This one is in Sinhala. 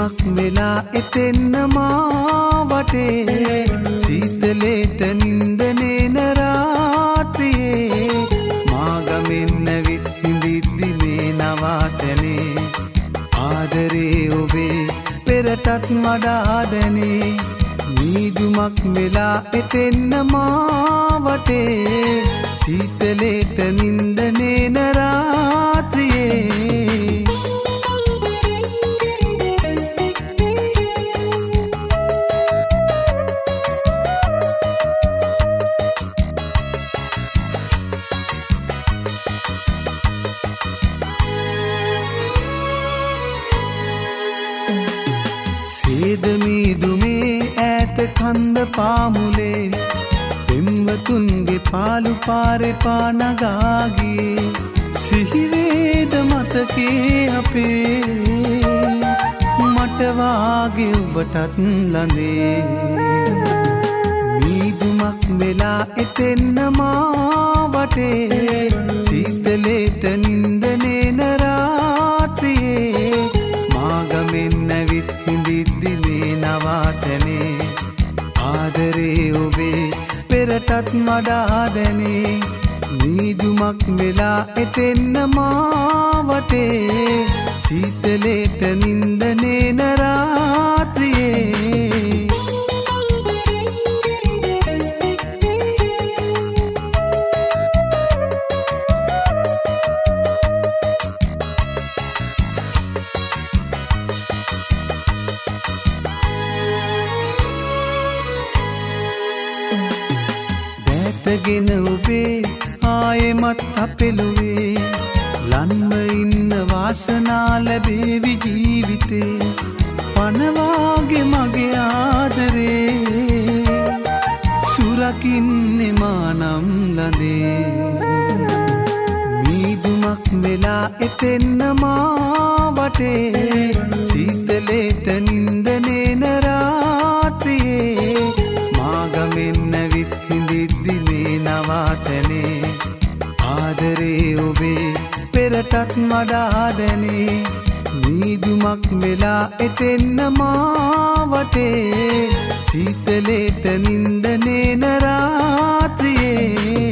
මීදුමක් වෙලා එතෙන්න මා වටේ සීතලේට නින්දනේන රාත්‍රියේ මාගමෙන්න විත් හිඳිද්දි මේ නවාතැනේ ආදරේ ඔබේ පෙරටත් වඩා දැනේ මීදුමක් වෙලා එතෙන්න මා වටේ සීතලේට නින්දනේන රාත්‍රියේ මීදුමේ ඈත කන්ද පාමුලේ පෙම්වතුන්ගේ පාලු පාරේ පානගාගේ සිහිවේද මතකේ අපේ මට වාගේ ඔබටත් ළඳේ මීදුමක් වෙලා එතෙන්න මා වටේ සීතලේට නින්දනේන රාත්‍රියේ මාගමෙන්න විත් හිඳිද්දි මේ නවාතැනේ ආදරේ ඔබේ පෙරටත් වඩා දැනේ මීදුමක් වෙලා එතෙන්න මා වටේ සීතලේට නින්දනේන රාත්‍රියේ ගෙන ඔබේ ආයෙමත් අපෙළුවේ ලන්ව ඉන්න වාසනා ලැබේවි ජීවිතේ පනවාගේ මගේ ආදරේ සුරකින්නේ මානම් ළඳේ මීදුමක් වෙලා එතෙන්න මා වටේ සීතලේට නින්දනේන රාත්‍රියේ මාගමෙන්න විත් හිඳිද්දි නවාතැනේ ආදරේ ඔබේ පෙරටත් වඩා දැනේ මීදුමක් වෙලා එතෙන්න මා වටේ සීතලේට නින්දනේන රාත්‍රියේ